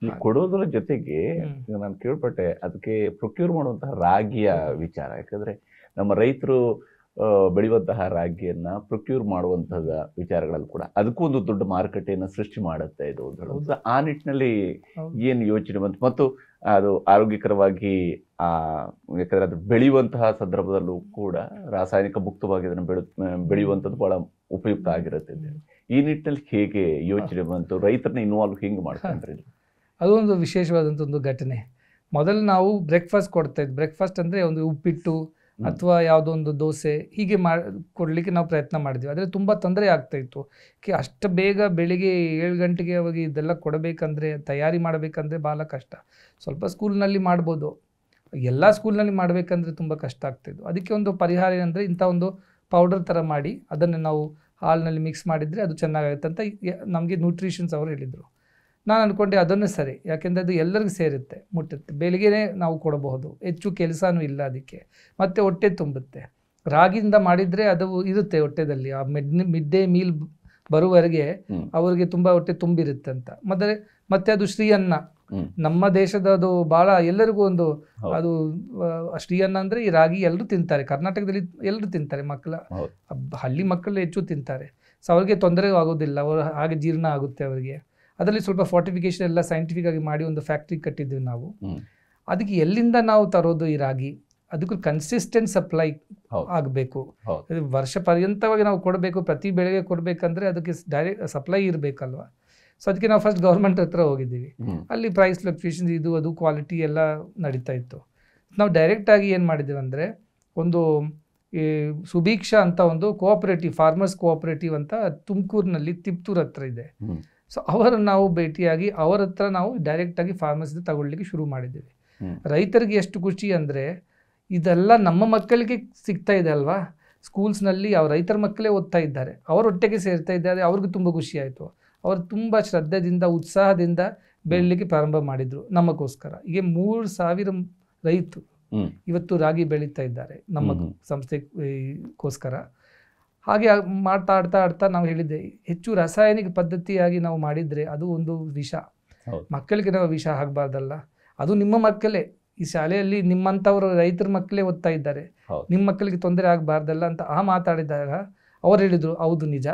ಈ ಕೊಡೋದ್ರ ಜೊತೆಗೆ ನಾನು ಕೇಳ್ಪಟ್ಟೆ ಅದಕ್ಕೆ ಪ್ರೊಕ್ಯೂರ್ ಮಾಡುವಂತಹ ರಾಗಿಯ ವಿಚಾರ. ಯಾಕಂದ್ರೆ ನಮ್ಮ ರೈತರು ಬೆಳೆಯುವಂತಹ ರಾಗಿಯನ್ನ ಪ್ರೊಕ್ಯೂರ್ ಮಾಡುವಂತಹ ವಿಚಾರಗಳಲ್ಲಿ ಕೂಡ ಅದಕ್ಕೂ ಒಂದು ದೊಡ್ಡ ಮಾರುಕಟ್ಟೆಯನ್ನು ಸೃಷ್ಟಿ ಮಾಡುತ್ತೆ ಇದು. ಆ ನಿಟ್ಟಿನಲ್ಲಿ ಏನು ಯೋಚನೆ ಬಂತು ಮತ್ತು ಅದು ಆರೋಗ್ಯಕರವಾಗಿ ಯಾಕಂದ್ರೆ ಅದು ಬೆಳೆಯುವಂತಹ ಸಂದರ್ಭದಲ್ಲೂ ಕೂಡ ರಾಸಾಯನಿಕ ಮುಕ್ತವಾಗಿ ಅದನ್ನು ಬೆಳೆಯುವಂಥದ್ದು ಬಹಳ ಉಪಯುಕ್ತ ಆಗಿರುತ್ತೆ. ಈ ನಿಟ್ಟಿನಲ್ಲಿ ಹೇಗೆ ಯೋಚನೆ ಬಂತು, ರೈತರನ್ನ ಇನ್ವಾಲ್ವ್ ಹೆಂಗೆ ಮಾಡ್ಕೊಂಡ್ರಿ? ಅದೊಂದು ವಿಶೇಷವಾದಂಥ ಒಂದು ಘಟನೆ. ಮೊದಲು ನಾವು ಬ್ರೇಕ್ಫಾಸ್ಟ್ ಕೊಡ್ತಾ ಇದ್ವಿ. ಬ್ರೇಕ್ಫಾಸ್ಟ್ ಅಂದರೆ ಒಂದು ಉಪ್ಪಿಟ್ಟು ಅಥವಾ ಯಾವುದೋ ಒಂದು ದೋಸೆ ಹೀಗೆ ಕೊಡಲಿಕ್ಕೆ ನಾವು ಪ್ರಯತ್ನ ಮಾಡಿದ್ವಿ. ಆದರೆ ತುಂಬ ತೊಂದರೆ ಆಗ್ತಾಯಿತ್ತು. ಅಷ್ಟು ಬೇಗ ಬೆಳಿಗ್ಗೆ 7 ಗಂಟೆಗೆ ಅವಾಗ ಇದೆಲ್ಲ ಕೊಡಬೇಕಂದ್ರೆ, ತಯಾರಿ ಮಾಡಬೇಕಂದ್ರೆ ಭಾಳ ಕಷ್ಟ. ಸ್ವಲ್ಪ ಸ್ಕೂಲ್ನಲ್ಲಿ ಮಾಡ್ಬೋದು, ಎಲ್ಲ ಸ್ಕೂಲ್ನಲ್ಲಿ ಮಾಡಬೇಕಂದ್ರೆ ತುಂಬ ಕಷ್ಟ ಆಗ್ತಾಯಿತ್ತು. ಅದಕ್ಕೆ ಒಂದು ಪರಿಹಾರ ಏನಂದರೆ ಇಂಥ ಒಂದು ಪೌಡರ್ ಥರ ಮಾಡಿ ಅದನ್ನು ನಾವು ಹಾಲಿನಲ್ಲಿ ಮಿಕ್ಸ್ ಮಾಡಿದರೆ ಅದು ಚೆನ್ನಾಗಾಗುತ್ತೆ ಅಂತ ನಮಗೆ ನ್ಯೂಟ್ರಿಷನ್ಸ್ ಅವರು ಹೇಳಿದರು. ನಾನು ಅಂದ್ಕೊಂಡೆ ಅದನ್ನೇ ಸರಿ, ಯಾಕೆಂದರೆ ಅದು ಎಲ್ಲರಿಗೂ ಸೇರುತ್ತೆ, ಮುಟ್ಟುತ್ತೆ. ಬೆಳಿಗ್ಗೆನೇ ನಾವು ಕೊಡಬಹುದು, ಹೆಚ್ಚು ಕೆಲಸನೂ ಇಲ್ಲ ಅದಕ್ಕೆ, ಮತ್ತು ಹೊಟ್ಟೆ ತುಂಬುತ್ತೆ. ರಾಗಿಯಿಂದ ಮಾಡಿದರೆ ಅದು ಇರುತ್ತೆ ಹೊಟ್ಟೆದಲ್ಲಿ. ಆ ಮಿಡ್ ಡೇ ಮೀಲ್ ಬರುವವರೆಗೆ ಅವರಿಗೆ ತುಂಬ ಹೊಟ್ಟೆ ತುಂಬಿರುತ್ತೆ ಅಂತ. ಮತ್ತೆ ಅದು ಶ್ರೀ ಅನ್ನ, ನಮ್ಮ ದೇಶದ ಅದು ಭಾಳ ಎಲ್ಲರಿಗೂ ಒಂದು ಅದು ಶ್ರೀ ಅನ್ನ ಅಂದರೆ ಈ ರಾಗಿ ಎಲ್ಲರೂ ತಿಂತಾರೆ. ಕರ್ನಾಟಕದಲ್ಲಿ ಎಲ್ಲರೂ ತಿಂತಾರೆ, ಹಳ್ಳಿ ಮಕ್ಕಳು ಹೆಚ್ಚು ತಿಂತಾರೆ. ಸೊ ಅವ್ರಿಗೆ ತೊಂದರೆ ಆಗೋದಿಲ್ಲ, ಅವರು ಹಾಗೆ ಜೀರ್ಣ ಆಗುತ್ತೆ ಅವರಿಗೆ. ಅದರಲ್ಲಿ ಸ್ವಲ್ಪ ಫಾರ್ಟಿಫಿಕೇಶನ್ ಎಲ್ಲ ಸೈಂಟಿಫಿಕ್ ಆಗಿ ಮಾಡಿ ಒಂದು ಫ್ಯಾಕ್ಟ್ರಿ ಕಟ್ಟಿದ್ವಿ ನಾವು. ಅದಕ್ಕೆ ಎಲ್ಲಿಂದ ನಾವು ತರೋದು ಈ ರಾಗಿ? ಅದಕ್ಕೂ ಕನ್ಸಿಸ್ಟೆಂಟ್ ಸಪ್ಲೈ ಆಗಬೇಕು. ವರ್ಷ ಪರ್ಯಂತವಾಗಿ ನಾವು ಕೊಡಬೇಕು, ಪ್ರತಿ ಬೆಳೆಗೆ ಕೊಡಬೇಕಂದ್ರೆ ಅದಕ್ಕೆ ಡೈರೆಕ್ಟ್ ಸಪ್ಲೈ ಇರಬೇಕಲ್ವ. ಸೊ ಅದಕ್ಕೆ ನಾವು ಫಸ್ಟ್ ಗೌರ್ಮೆಂಟ್ ಹತ್ರ ಹೋಗಿದ್ದೀವಿ. ಅಲ್ಲಿ ಪ್ರೈಸ್ ಫ್ಲಕ್ಚುಯೇಷನ್ಸ್ ಇದು ಅದು ಕ್ವಾಲಿಟಿ ಎಲ್ಲ ನಡೀತಾ ಇತ್ತು. ನಾವು ಡೈರೆಕ್ಟಾಗಿ ಏನು ಮಾಡಿದ್ದೀವಿ ಅಂದರೆ, ಒಂದು ಈ ಸುಭೀಕ್ಷಾ ಅಂತ ಒಂದು ಕೋಆಪರೇಟಿವ್, ಫಾರ್ಮರ್ಸ್ ಕೋಆಪರೇಟಿವ್ ಅಂತ ತುಮಕೂರಿನಲ್ಲಿ ತಿಪ್ಟೂರ್ ಹತ್ರ ಇದೆ. ಸೊ ಅವರನ್ನು ನಾವು ಭೇಟಿಯಾಗಿ ಅವರ ಹತ್ರ ನಾವು ಡೈರೆಕ್ಟಾಗಿ ಫಾರ್ಮರ್ಸಿಂದ ತಗೊಳ್ಳಿಕ್ಕೆ ಶುರು ಮಾಡಿದ್ದೀವಿ. ರೈತರಿಗೆ ಎಷ್ಟು ಖುಷಿ ಅಂದರೆ, ಇದೆಲ್ಲ ನಮ್ಮ ಮಕ್ಕಳಿಗೆ ಸಿಗ್ತಾ ಇದೆ ಅಲ್ವಾ, ಸ್ಕೂಲ್ಸ್ನಲ್ಲಿ ಅವ್ರ ರೈತರ ಮಕ್ಕಳೇ ಓದ್ತಾ ಇದ್ದಾರೆ, ಅವರೊಟ್ಟಿಗೆ ಸೇರ್ತಾ ಇದ್ದಾರೆ. ಅವ್ರಿಗೂ ತುಂಬ ಖುಷಿ ಆಯಿತು. ಅವರು ತುಂಬ ಶ್ರದ್ಧೆಯಿಂದ ಉತ್ಸಾಹದಿಂದ ಬೆಳಲಿಕ್ಕೆ ಪ್ರಾರಂಭ ಮಾಡಿದರು ನಮಗೋಸ್ಕರ. ಈಗ 3000 ರೈತರು ಇವತ್ತು ರಾಗಿ ಬೆಳೀತಾ ಇದ್ದಾರೆ ನಮ್ಮ ಸಂಸ್ಥೆಗೋಸ್ಕರ. ಹಾಗೆ ಆಡ್ತಾ ನಾವು ಹೇಳಿದ್ದೆ, ಹೆಚ್ಚು ರಾಸಾಯನಿಕ ಪದ್ಧತಿಯಾಗಿ ನಾವು ಮಾಡಿದರೆ ಅದು ಒಂದು ವಿಷ. ಮಕ್ಕಳಿಗೆ ನಾವು ವಿಷ ಆಗಬಾರ್ದಲ್ಲ, ಅದು ನಿಮ್ಮ ಮಕ್ಕಳೇ, ಈ ಶಾಲೆಯಲ್ಲಿ ನಿಮ್ಮಂಥವರು ರೈತರ ಮಕ್ಕಳೇ ಓದ್ತಾ ಇದ್ದಾರೆ, ನಿಮ್ಮ ಮಕ್ಕಳಿಗೆ ತೊಂದರೆ ಆಗಬಾರ್ದಲ್ಲ ಅಂತ ಮಾತಾಡಿದಾಗ ಅವ್ರು ಹೇಳಿದರು, ಹೌದು ನಿಜ,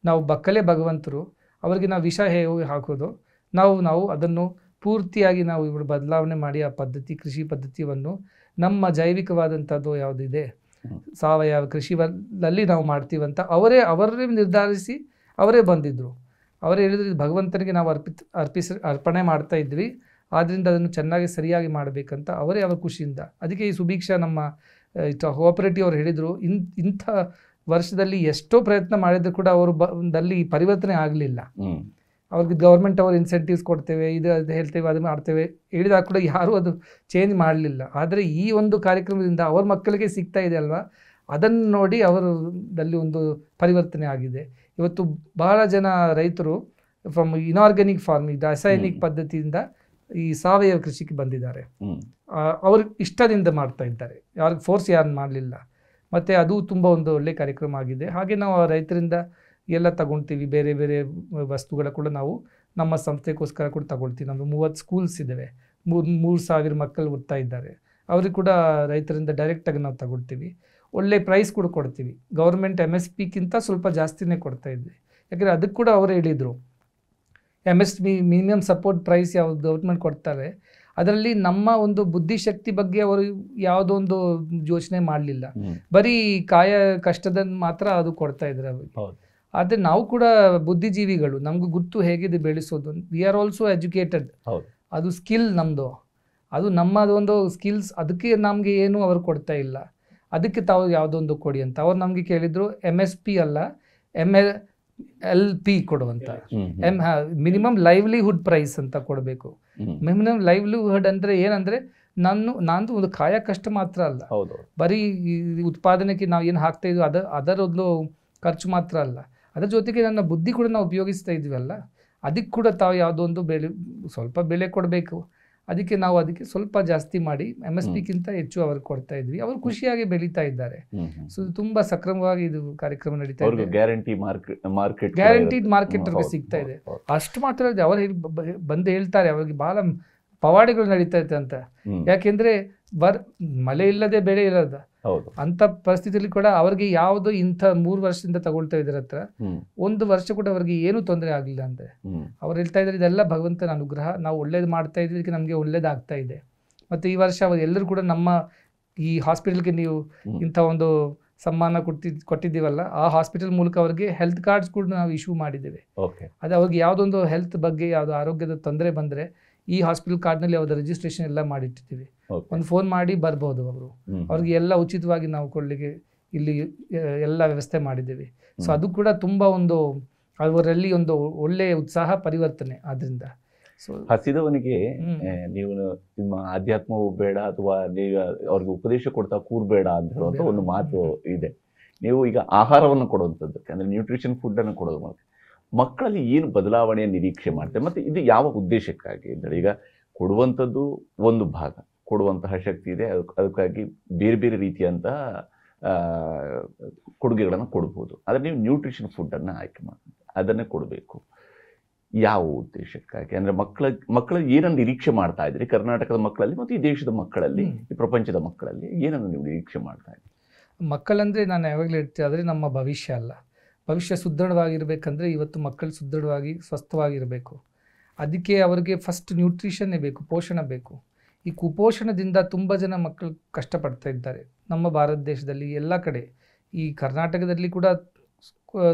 ನಾವು ಮಕ್ಕಳೇ ಭಗವಂತರು, ಅವರಿಗೆ ನಾವು ವಿಷ ಹೇಗೆ ಹಾಕೋದು, ನಾವು ಅದನ್ನು ಪೂರ್ತಿಯಾಗಿ ನಾವು ಇವರು ಬದಲಾವಣೆ ಮಾಡಿ ಆ ಪದ್ಧತಿ, ಕೃಷಿ ಪದ್ಧತಿಯನ್ನು ನಮ್ಮ ಜೈವಿಕವಾದಂಥದ್ದು ಯಾವುದಿದೆ ಸಾವಯವ ಕೃಷಿಯಲ್ಲಿ ನಾವು ಮಾಡ್ತೀವಂತ ಅವರೇ ನಿರ್ಧರಿಸಿ ಅವರೇ ಬಂದಿದ್ದರು. ಅವರೇ ಹೇಳಿದ್ರು, ಭಗವಂತನಿಗೆ ನಾವು ಅರ್ಪಣೆ ಮಾಡ್ತಾ ಇದ್ವಿ, ಆದ್ದರಿಂದ ಅದನ್ನು ಚೆನ್ನಾಗಿ ಸರಿಯಾಗಿ ಮಾಡಬೇಕಂತ ಅವರೇ ಅವರ ಖುಷಿಯಿಂದ. ಅದಕ್ಕೆ ಈ ಸುಭೀಕ್ಷಾ ನಮ್ಮ ಕೋಆಪರೇಟಿವ್ ಅವರು ಹೇಳಿದರು, ಇಂಥ ವರ್ಷದಲ್ಲಿ ಎಷ್ಟೋ ಪ್ರಯತ್ನ ಮಾಡಿದ್ರು ಕೂಡ ಅವರು ದಲ್ಲಿ ಪರಿವರ್ತನೆ ಆಗಲಿಲ್ಲ. ಅವ್ರಿಗೆ ಗೌರ್ಮೆಂಟ್ ಅವರು ಇನ್ಸೆಂಟಿವ್ಸ್ ಕೊಡ್ತೇವೆ, ಇದು ಅದು ಹೇಳ್ತೇವೆ, ಅದು ಮಾಡ್ತೇವೆ ಹೇಳಿದಾಗ ಕೂಡ ಯಾರೂ ಅದು ಚೇಂಜ್ ಮಾಡಲಿಲ್ಲ. ಆದರೆ ಈ ಒಂದು ಕಾರ್ಯಕ್ರಮದಿಂದ ಅವ್ರ ಮಕ್ಕಳಿಗೆ ಸಿಗ್ತಾ ಇದೆ ಅಲ್ವಾ, ಅದನ್ನು ನೋಡಿ ಅವರದಲ್ಲಿ ಒಂದು ಪರಿವರ್ತನೆ ಆಗಿದೆ. ಇವತ್ತು ಬಹಳ ಜನ ರೈತರು ಫ್ರಮ್ ಇನಾರ್ಗ್ಯಾನಿಕ್ ಫಾರ್ಮಿಂಗ್, ರಾಸಾಯನಿಕ ಪದ್ಧತಿಯಿಂದ ಈ ಸಾವಯವ ಕೃಷಿಗೆ ಬಂದಿದ್ದಾರೆ. ಅವರು ಇಷ್ಟದಿಂದ ಮಾಡ್ತಾ ಇದ್ದಾರೆ, ಯಾರಿಗೆ ಫೋರ್ಸ್ ಯಾರು ಮಾಡಲಿಲ್ಲ. ಮತ್ತು ಅದು ತುಂಬ ಒಂದು ಒಳ್ಳೆಯ ಕಾರ್ಯಕ್ರಮ ಆಗಿದೆ. ಹಾಗೆ ನಾವು ರೈತರಿಂದ ಎಲ್ಲ ತಗೊಳ್ತೀವಿ, ಬೇರೆ ಬೇರೆ ವಸ್ತುಗಳ ಕೂಡ ನಾವು ನಮ್ಮ ಸಂಸ್ಥೆಗೋಸ್ಕರ ಕೂಡ ತಗೊಳ್ತೀವಿ. ನಮ್ಮದು 30 ಸ್ಕೂಲ್ಸ್ ಇದ್ದಾವೆ, 3000 ಮಕ್ಕಳು ಓದ್ತಾ ಇದ್ದಾರೆ. ಅವ್ರಿಗೆ ಕೂಡ ರೈತರಿಂದ ಡೈರೆಕ್ಟಾಗಿ ನಾವು ತಗೊಳ್ತೀವಿ. ಒಳ್ಳೆ ಪ್ರೈಸ್ ಕೂಡ ಕೊಡ್ತೀವಿ. ಗೌರ್ಮೆಂಟ್ MSPಗಿಂತ ಸ್ವಲ್ಪ ಜಾಸ್ತಿನೇ ಕೊಡ್ತಾ ಇದ್ವಿ. ಯಾಕೆಂದರೆ ಅದಕ್ಕೆ ಕೂಡ ಅವರು ಹೇಳಿದರು, MSP ಮಿನಿಮಮ್ ಸಪೋರ್ಟ್ ಪ್ರೈಸ್ ಯಾವುದು ಗೌರ್ಮೆಂಟ್ ಕೊಡ್ತಾರೆ, ಅದರಲ್ಲಿ ನಮ್ಮ ಒಂದು ಬುದ್ಧಿಶಕ್ತಿ ಬಗ್ಗೆ ಅವರು ಯಾವುದೋ ಒಂದು ಯೋಚನೆ ಮಾಡಲಿಲ್ಲ, ಬರೀ ಕಾಯ ಕಷ್ಟದ ಮಾತ್ರ ಅದು ಕೊಡ್ತಾ ಇದ್ದಾರೆ ಅವರಿಗೆ. ಆದರೆ ನಾವು ಕೂಡ ಬುದ್ಧಿಜೀವಿಗಳು, ನಮಗೂ ಗೊತ್ತು ಹೇಗಿದೆ ಬೆಳೆಸೋದು. ವಿ ಆರ್ ಆಲ್ಸೋ ಎಜುಕೇಟೆಡ್, ಅದು ಸ್ಕಿಲ್ ನಮ್ಮದು, ಅದು ನಮ್ಮದೊಂದು ಸ್ಕಿಲ್ಸ್. ಅದಕ್ಕೆ ನಮಗೆ ಏನು ಅವರು ಕೊಡ್ತಾ ಇಲ್ಲ, ಅದಕ್ಕೆ ತಾವು ಯಾವುದೊಂದು ಕೊಡಿ ಅಂತ ಅವ್ರು ನಮಗೆ ಕೇಳಿದರು. MSP ಅಲ್ಲ, MLP ಕೊಡುವಂತ, ಮಿನಿಮಮ್ ಲೈವ್ಲಿಹುಡ್ ಪ್ರೈಸ್ ಅಂತ ಕೊಡಬೇಕು. ಮಿನಿಮಮ್ ಲೈವ್ಲಿಹುಡ್ ಅಂದರೆ ಏನಂದರೆ, ನಂದು ಒಂದು ಕಾಯ ಕಷ್ಟ ಮಾತ್ರ ಅಲ್ಲ, ಬರೀ ಉತ್ಪಾದನೆಗೆ ನಾವು ಏನು ಹಾಕ್ತಾ ಇದ್ವಿ ಅದರೊಂದು ಖರ್ಚು ಮಾತ್ರ ಅಲ್ಲ, ಅದರ ಜೊತೆಗೆ ನನ್ನ ಬುದ್ಧಿ ಕೂಡ ನಾವು ಉಪಯೋಗಿಸ್ತಾ ಇದ್ವಲ್ಲ, ಅದಕ್ಕೆ ಕೂಡ ತಾವು ಯಾವುದೋ ಒಂದು ಸ್ವಲ್ಪ ಬೆಲೆ ಕೊಡಬೇಕು. ಅದಕ್ಕೆ ನಾವು ಅದಕ್ಕೆ ಸ್ವಲ್ಪ ಜಾಸ್ತಿ ಮಾಡಿ MSPಗಿಂತ ಹೆಚ್ಚು ಅವ್ರಿಗೆ ಕೊಡ್ತಾ ಇದ್ವಿ. ಅವರು ಖುಷಿಯಾಗಿ ಬೆಳೀತಾ ಇದ್ದಾರೆ. ಸೊ ತುಂಬ ಸಕ್ರಮವಾಗಿ ಇದು ಕಾರ್ಯಕ್ರಮ ನಡೀತಾ ಇದೆ. ಗ್ಯಾರಂಟಿಡ್ ಮಾರ್ಕೆಟ್ ಅವ್ರಿಗೆ ಸಿಗ್ತಾ ಇದೆ. ಅಷ್ಟು ಮಾತ್ರ ಅಲ್ಲದೆ ಅವ್ರು ಬಂದು ಹೇಳ್ತಾರೆ ಅವ್ರಿಗೆ ಬಹಳ ಪವಾಡಿಗಳು ನಡೀತಾ ಇತ್ತು ಅಂತ. ಯಾಕೆಂದ್ರೆ ಮಳೆ ಇಲ್ಲದೆ ಬೆಳೆ ಇರೋದ ಅಂತ ಪರಿಸ್ಥಿತಿಯಲ್ಲಿ ಕೂಡ ಅವ್ರಿಗೆ ಯಾವ್ದು ಇಂಥ 3 ವರ್ಷದಿಂದ ತಗೊಳ್ತಾ ಇದ್ರ ಹತ್ರ 1 ವರ್ಷ ಕೂಡ ಅವ್ರಿಗೆ ಏನು ತೊಂದರೆ ಆಗ್ಲಿಲ್ಲ ಅಂದ್ರೆ ಅವ್ರು ಹೇಳ್ತಾ ಇದ್ದಾರೆ ಇದೆಲ್ಲ ಭಗವಂತನ ಅನುಗ್ರಹ, ನಾವು ಒಳ್ಳೇದು ಮಾಡ್ತಾ ಇದ್ವಿ, ಇದಕ್ಕೆ ನಮ್ಗೆ ಒಳ್ಳೇದಾಗ್ತಾ ಇದೆ. ಮತ್ತೆ ಈ ವರ್ಷ ಎಲ್ಲರೂ ಕೂಡ ನಮ್ಮ ಈ ಹಾಸ್ಪಿಟಲ್ಗೆ ನೀವು ಇಂಥ ಒಂದು ಸಮ್ಮಾನ ಕೊಟ್ಟಿದ್ದೀವಲ್ಲ, ಆ ಹಾಸ್ಪಿಟಲ್ ಮೂಲಕ ಅವ್ರಿಗೆ ಹೆಲ್ತ್ ಕಾರ್ಡ್ಸ್ ಕೂಡ ನಾವು ಇಶ್ಯೂ ಮಾಡಿದ್ದೇವೆ. ಅದು ಅವ್ರಿಗೆ ಯಾವುದೊಂದು ಹೆಲ್ತ್ ಬಗ್ಗೆ ಯಾವ್ದು ಆರೋಗ್ಯದ ತೊಂದರೆ ಬಂದ್ರೆ ಈ ಹಾಸ್ಪಿಟಲ್ ಕಾರ್ಡ್ನಲ್ಲಿ ಅವ್ರ ರಿಜಿಸ್ಟ್ರೇಷನ್ ಎಲ್ಲ ಮಾಡಿಟ್ಟಿದ್ದೀವಿ. ಒಂದು ಫೋನ್ ಮಾಡಿ ಬರ್ಬೋದು ಅವರು, ಅವ್ರಿಗೆ ಎಲ್ಲ ಉಚಿತವಾಗಿ ನಾವು ಕೊಡ್ಲಿಕ್ಕೆ ಇಲ್ಲಿ ಎಲ್ಲ ವ್ಯವಸ್ಥೆ ಮಾಡಿದ್ದೇವೆ. ಸೊ ಅದು ಕೂಡ ತುಂಬಾ ಒಂದು ಅವರಲ್ಲಿ ಒಂದು ಒಳ್ಳೆಯ ಉತ್ಸಾಹ ಪರಿವರ್ತನೆ. ಆದ್ರಿಂದ ಸೊ ಹಸಿದವನಿಗೆ ನೀವು ನಿಮ್ಮ ಆಧ್ಯಾತ್ಮವು ಬೇಡ ಅಥವಾ ನೀವು ಅವ್ರಿಗೆ ಉಪದೇಶ ಕೊಡ್ತಾ ಕೂರ್ಬೇಡ ಅಂತ ಹೇಳುವಂತ ಒಂದು ಮಾತು ಇದೆ. ನೀವು ಈಗ ಆಹಾರವನ್ನು ಕೊಡುವಂಥದ್ದಕ್ಕೆ ಅಂದ್ರೆ ನ್ಯೂಟ್ರಿಷನ್ ಫುಡ್ ಅನ್ನು ಕೊಡೋದು ಮೂಲಕ ಮಕ್ಕಳಲ್ಲಿ ಏನು ಬದಲಾವಣೆಯ ನಿರೀಕ್ಷೆ ಮಾಡ್ತಾರೆ, ಮತ್ತೆ ಇದು ಯಾವ ಉದ್ದೇಶಕ್ಕಾಗಿ ಅಂದರೆ ಈಗ ಕೊಡುವಂಥದ್ದು ಒಂದು ಭಾಗ, ಕೊಡುವಂತಹ ಶಕ್ತಿ ಇದೆ, ಅದಕ್ಕಾಗಿ ಬೇರೆ ಬೇರೆ ರೀತಿಯಂತಹ ಕೊಡುಗೆಗಳನ್ನು ಕೊಡ್ಬೋದು. ಆದರೆ ನೀವು ನ್ಯೂಟ್ರಿಷನ್ ಫುಡ್ಡನ್ನು ಆಯ್ಕೆ ಮಾಡಿ ಅದನ್ನೇ ಕೊಡಬೇಕು. ಯಾವ ಉದ್ದೇಶಕ್ಕಾಗಿ ಅಂದರೆ ಮಕ್ಕಳ ಏನನ್ನು ನಿರೀಕ್ಷೆ ಮಾಡ್ತಾ ಇದ್ರಿ ಕರ್ನಾಟಕದ ಮಕ್ಕಳಲ್ಲಿ ಮತ್ತು ಈ ದೇಶದ ಮಕ್ಕಳಲ್ಲಿ, ಈ ಪ್ರಪಂಚದ ಮಕ್ಕಳಲ್ಲಿ ಏನನ್ನು ನೀವು ನಿರೀಕ್ಷೆ ಮಾಡ್ತಾ ಇದ್ರಿ? ಮಕ್ಕಳಂದರೆ ನಾನು ಯಾವಾಗಲೂ ಹೇಳ್ತೀನಿ, ಆದರೆ ನಮ್ಮ ಭವಿಷ್ಯ ಅಲ್ಲ. ಭವಿಷ್ಯ ಸುದೃಢವಾಗಿರಬೇಕಂದ್ರೆ ಇವತ್ತು ಮಕ್ಕಳು ಸುದೃಢವಾಗಿ ಸ್ವಸ್ಥವಾಗಿರಬೇಕು. ಅದಕ್ಕೆ ಅವರಿಗೆ ಫಸ್ಟ್ ನ್ಯೂಟ್ರಿಷನ್ನೇ ಬೇಕು, ಪೋಷಣ ಬೇಕು. ಈ ಕುಪೋಷಣದಿಂದ ತುಂಬ ಜನ ಮಕ್ಕಳು ಕಷ್ಟಪಡ್ತಾ ಇದ್ದಾರೆ ನಮ್ಮ ಭಾರತ ದೇಶದಲ್ಲಿ, ಎಲ್ಲ ಕಡೆ. ಈ ಕರ್ನಾಟಕದಲ್ಲಿ ಕೂಡ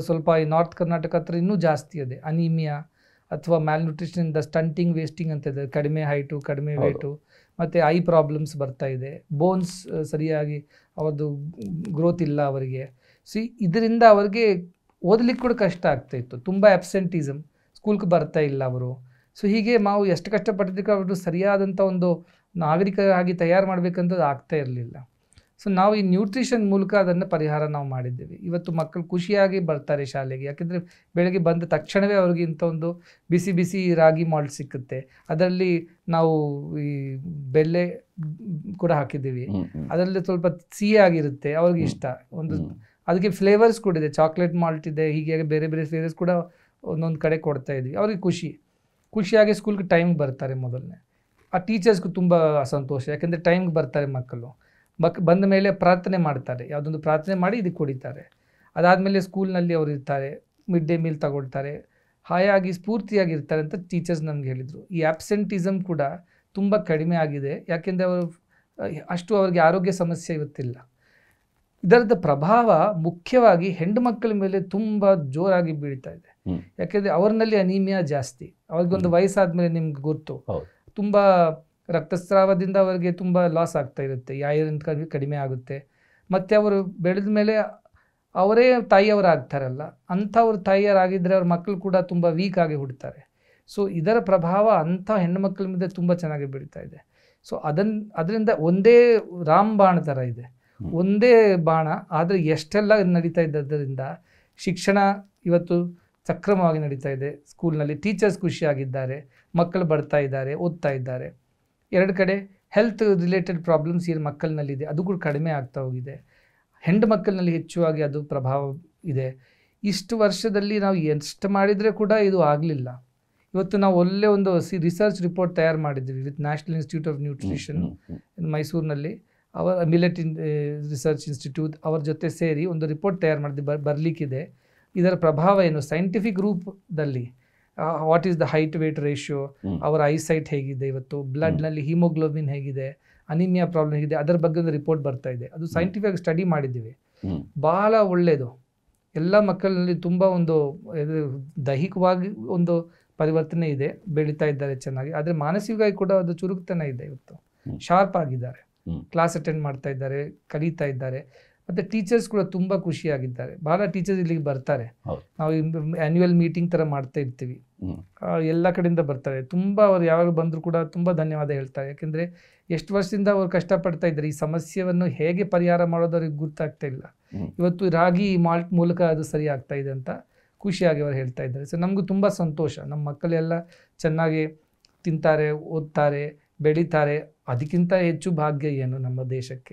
ಸ್ವಲ್ಪ ಈ ನಾರ್ತ್ ಕರ್ನಾಟಕ ಹತ್ರ ಇನ್ನೂ ಜಾಸ್ತಿ ಇದೆ ಅನೀಮಿಯಾ ಅಥವಾ ಮ್ಯಾಲ್ನ್ಯೂಟ್ರಿಷನಿಂದ ಸ್ಟಂಟಿಂಗ್, ವೇಸ್ಟಿಂಗ್ ಅಂತ ಇದೆ, ಕಡಿಮೆ ಹೈಟು, ಕಡಿಮೆ ವೇಟು, ಮತ್ತು ಐ ಪ್ರಾಬ್ಲಮ್ಸ್ ಬರ್ತಾ ಇದೆ, ಬೋನ್ಸ್ ಸರಿಯಾಗಿ ಅವ್ರದ್ದು ಗ್ರೋತ್ ಇಲ್ಲ ಅವರಿಗೆ. ಸಿ ಇದರಿಂದ ಅವರಿಗೆ ಓದಲಿಕ್ಕೆ ಕೂಡ ಕಷ್ಟ ಆಗ್ತಾಯಿತ್ತು, ತುಂಬ ಆಬ್ಸೆಂಟಿಸಮ್, ಸ್ಕೂಲ್ಗೆ ಬರ್ತಾ ಇಲ್ಲ ಅವರು. ಸೊ ಹೀಗೆ ನಾವು ಎಷ್ಟು ಕಷ್ಟಪಟ್ಟಿದ್ದಕ್ಕೆ ಅವರು ಸರಿಯಾದಂಥ ಒಂದು ನಾಗರಿಕರಾಗಿ ತಯಾರು ಮಾಡಬೇಕಂತ ಆಗ್ತಾ ಇರಲಿಲ್ಲ. ಸೊ ನಾವು ಈ ನ್ಯೂಟ್ರಿಷನ್ ಮೂಲಕ ಅದನ್ನು ಪರಿಹಾರ ನಾವು ಮಾಡಿದ್ದೇವೆ. ಇವತ್ತು ಮಕ್ಕಳು ಖುಷಿಯಾಗಿ ಬರ್ತಾರೆ ಶಾಲೆಗೆ, ಯಾಕೆಂದರೆ ಬೆಳಗ್ಗೆ ಬಂದ ತಕ್ಷಣವೇ ಅವ್ರಿಗೆ ಇಂಥ ಒಂದು ಬಿಸಿ ಬಿಸಿ ರಾಗಿ ಮಾಲ್ಟ್ ಸಿಕ್ಕುತ್ತೆ, ಅದರಲ್ಲಿ ನಾವು ಈ ಬೆಲೆ ಕೂಡ ಹಾಕಿದ್ದೀವಿ, ಅದರಲ್ಲಿ ಸ್ವಲ್ಪ ಸಿಹಿಯಾಗಿರುತ್ತೆ, ಅವ್ರಿಗೆ ಇಷ್ಟ. ಒಂದು ಅದಕ್ಕೆ ಫ್ಲೇವರ್ಸ್ ಕೂಡ ಇದೆ, ಚಾಕ್ಲೇಟ್ ಮಾಲ್ಟ್ ಇದೆ, ಹೀಗೆ ಬೇರೆ ಬೇರೆ ಫ್ಲೇವರ್ಸ್ ಕೂಡ ಒಂದೊಂದು ಕಡೆ ಕೊಡ್ತಾ ಇದ್ವಿ. ಅವ್ರಿಗೆ ಖುಷಿಯಾಗಿ ಸ್ಕೂಲ್ಗೆ ಟೈಮ್ಗೆ ಬರ್ತಾರೆ. ಮೊದಲನೇ ಆ ಟೀಚರ್ಸ್ಗೂ ತುಂಬ ಸಂತೋಷ, ಯಾಕೆಂದರೆ ಟೈಮ್ಗೆ ಬರ್ತಾರೆ ಮಕ್ಕಳು. ಬಂದ ಮೇಲೆ ಪ್ರಾರ್ಥನೆ ಮಾಡ್ತಾರೆ, ಯಾವುದೊಂದು ಪ್ರಾರ್ಥನೆ ಮಾಡಿ ಇದಕ್ಕೆ ಕುಡಿತಾರೆ. ಅದಾದಮೇಲೆ ಸ್ಕೂಲ್ನಲ್ಲಿ ಅವರು ಇರ್ತಾರೆ, ಮಿಡ್ ಡೇ ಮೀಲ್ ತಗೊಳ್ತಾರೆ, ಹಾಯಾಗಿ ಸ್ಫೂರ್ತಿಯಾಗಿರ್ತಾರೆ ಅಂತ ಟೀಚರ್ಸ್ ನಮ್ಗೆ ಹೇಳಿದರು. ಈ ಆಬ್ಸೆಂಟಿಸಮ್ ಕೂಡ ತುಂಬ ಕಡಿಮೆ ಆಗಿದೆ, ಯಾಕೆಂದರೆ ಅವರು ಅಷ್ಟು ಅವ್ರಿಗೆ ಆರೋಗ್ಯ ಸಮಸ್ಯೆ ಇವತ್ತಿಲ್ಲ. ಇದರದ ಪ್ರಭಾವ ಮುಖ್ಯವಾಗಿ ಹೆಣ್ಣು ಮಕ್ಕಳ ಮೇಲೆ ತುಂಬ ಜೋರಾಗಿ ಬೀಳ್ತಾ ಇದೆ. ಯಾಕೆಂದರೆ ಅವ್ರನ್ನಲ್ಲಿ ಅನೀಮಿಯಾ ಜಾಸ್ತಿ, ಅವ್ರಿಗೊಂದು ವಯಸ್ಸಾದ್ಮೇಲೆ ನಿಮ್ಗೆ ಗೊತ್ತು, ತುಂಬ ರಕ್ತಸ್ರಾವದಿಂದ ಅವರಿಗೆ ತುಂಬ ಲಾಸ್ ಆಗ್ತಾ ಇರುತ್ತೆ, ಐರನ್ ಕಡಿಮೆ ಆಗುತ್ತೆ. ಮತ್ತು ಅವರು ಬೆಳೆದ ಮೇಲೆ ಅವರೇ ತಾಯಿಯವರಾಗ್ತಾರಲ್ಲ, ಅಂಥವ್ರು ತಾಯಿಯರಾಗಿದ್ದರೆ ಅವ್ರ ಮಕ್ಕಳು ಕೂಡ ತುಂಬ ವೀಕ್ ಆಗಿ ಹುಡ್ತಾರೆ. ಸೊ ಇದರ ಪ್ರಭಾವ ಅಂಥ ಹೆಣ್ಣು ಮಕ್ಕಳ ಮೇಲೆ ತುಂಬ ಚೆನ್ನಾಗಿ ಬೀಳ್ತಾ ಇದೆ. ಸೊ ಅದರಿಂದ ಒಂದೇ ರಾಮಬಾಣ ಥರ ಇದೆ, ಒಂದೇ ಬಾಣ, ಆದರೆ ಎಷ್ಟೆಲ್ಲ ನಡೀತಾ ಇದ್ದರಿಂದ ಶಿಕ್ಷಣ ಇವತ್ತು ಸಕ್ರಮವಾಗಿ ನಡೀತಾ ಇದೆ. ಸ್ಕೂಲ್ನಲ್ಲಿ ಟೀಚರ್ಸ್ ಖುಷಿಯಾಗಿದ್ದಾರೆ, ಮಕ್ಕಳು ಬರ್ತಾ ಇದ್ದಾರೆ, ಓದ್ತಾ ಇದ್ದಾರೆ. ಎರಡು ಕಡೆ ಹೆಲ್ತ್ ರಿಲೇಟೆಡ್ ಪ್ರಾಬ್ಲಮ್ಸ್ ಏನು ಮಕ್ಕಳಿನಲ್ಲಿದೆ ಅದು ಕೂಡ ಕಡಿಮೆ ಆಗ್ತಾ ಹೋಗಿದೆ. ಹೆಣ್ಣು ಮಕ್ಕಳಿನಲ್ಲಿ ಹೆಚ್ಚುವಾಗಿ ಅದು ಪ್ರಭಾವ ಇದೆ. ಇಷ್ಟು ವರ್ಷದಲ್ಲಿ ನಾವು ಎಷ್ಟು ಮಾಡಿದರೆ ಕೂಡ ಇದು ಆಗಲಿಲ್ಲ. ಇವತ್ತು ನಾವು ಒಳ್ಳೆ ಒಂದು ರಿಸರ್ಚ್ ರಿಪೋರ್ಟ್ ತಯಾರು ಮಾಡಿದ್ವಿ with national institute of nutrition ಮೈಸೂರಿನಲ್ಲಿ, ಅವರ ಮಿಲೆಟ್ ರಿಸರ್ಚ್ ಇನ್ಸ್ಟಿಟ್ಯೂಟ್ ಅವರ ಜೊತೆ ಸೇರಿ ಒಂದು ರಿಪೋರ್ಟ್ ತಯಾರು ಮಾಡಿದ್ವಿ, ಬರಲಿಕ್ಕಿದೆ. ಇದರ ಪ್ರಭಾವ ಏನು ಸೈಂಟಿಫಿಕ್ ರೂಪದಲ್ಲಿ, what is the height weight ratio, ಅವರ ಐಸೈಟ್ ಹೇಗಿದೆ, ಇವತ್ತು ಬ್ಲಡ್ನಲ್ಲಿ ಹಿಮೋಗ್ಲೋಬಿನ್ ಹೇಗಿದೆ, ಅನಿಮಿಯಾ ಪ್ರಾಬ್ಲಮ್ ಹೇಗಿದೆ, ಅದರ ಬಗ್ಗೆ ಒಂದು ರಿಪೋರ್ಟ್ ಬರ್ತಾ ಇದೆ. ಅದು ಸೈಂಟಿಫಿಕ್ ಸ್ಟಡಿ ಮಾಡಿದ್ದೀವಿ, ಬಹಳ ಒಳ್ಳೆಯದು. ಎಲ್ಲ ಮಕ್ಕಳಲ್ಲಿ ತುಂಬ ಒಂದು ದೈಹಿಕವಾಗಿ ಒಂದು ಪರಿವರ್ತನೆ ಇದೆ, ಬೆಳೀತಾ ಇದ್ದಾರೆ ಚೆನ್ನಾಗಿ. ಆದರೆ ಮಾನಸಿಕವಾಗಿ ಕೂಡ ಅದು ಚುರುಕುತನ ಇದೆ, ಇವತ್ತು ಶಾರ್ಪ್ ಆಗಿದ್ದಾರೆ, ಕ್ಲಾಸ್ ಅಟೆಂಡ್ ಮಾಡ್ತಾ ಇದ್ದಾರೆ, ಕಲಿತಾ ಇದ್ದಾರೆ. ಮತ್ತು ಟೀಚರ್ಸ್ ಕೂಡ ತುಂಬ ಖುಷಿಯಾಗಿದ್ದಾರೆ. ಬಹಳ ಟೀಚರ್ಸ್ ಇಲ್ಲಿಗೆ ಬರ್ತಾರೆ, ನಾವು ಆ್ಯನ್ಯುವಲ್ ಮೀಟಿಂಗ್ ಥರ ಮಾಡ್ತಾ ಇರ್ತೀವಿ, ಎಲ್ಲ ಕಡೆಯಿಂದ ಬರ್ತಾರೆ. ತುಂಬ ಅವ್ರು ಯಾವಾಗ ಬಂದರೂ ಕೂಡ ತುಂಬ ಧನ್ಯವಾದ ಹೇಳ್ತಾರೆ. ಯಾಕೆಂದರೆ ಎಷ್ಟು ವರ್ಷದಿಂದ ಅವ್ರು ಕಷ್ಟಪಡ್ತಾ ಇದ್ದಾರೆ, ಈ ಸಮಸ್ಯೆಯನ್ನು ಹೇಗೆ ಪರಿಹಾರ ಮಾಡೋದು ಅವ್ರಿಗೆ ಗೊತ್ತಾಗ್ತಾ ಇಲ್ಲ. ಇವತ್ತು ರಾಗಿ ಮಾಲ್ಟ್ ಮೂಲಕ ಅದು ಸರಿ ಆಗ್ತಾ ಇದೆ ಅಂತ ಖುಷಿಯಾಗಿ ಅವ್ರು ಹೇಳ್ತಾ ಇದ್ದಾರೆ. ಸೊ ನಮಗೂ ತುಂಬ ಸಂತೋಷ, ನಮ್ಮ ಮಕ್ಕಳೆಲ್ಲ ಚೆನ್ನಾಗಿ ತಿಂತಾರೆ, ಓದ್ತಾರೆ, ಬೆಳೀತಾರೆ. ಅದಕ್ಕಿಂತ ಹೆಚ್ಚು ಭಾಗ್ಯ ಏನು ನಮ್ಮ ದೇಶಕ್ಕೆ?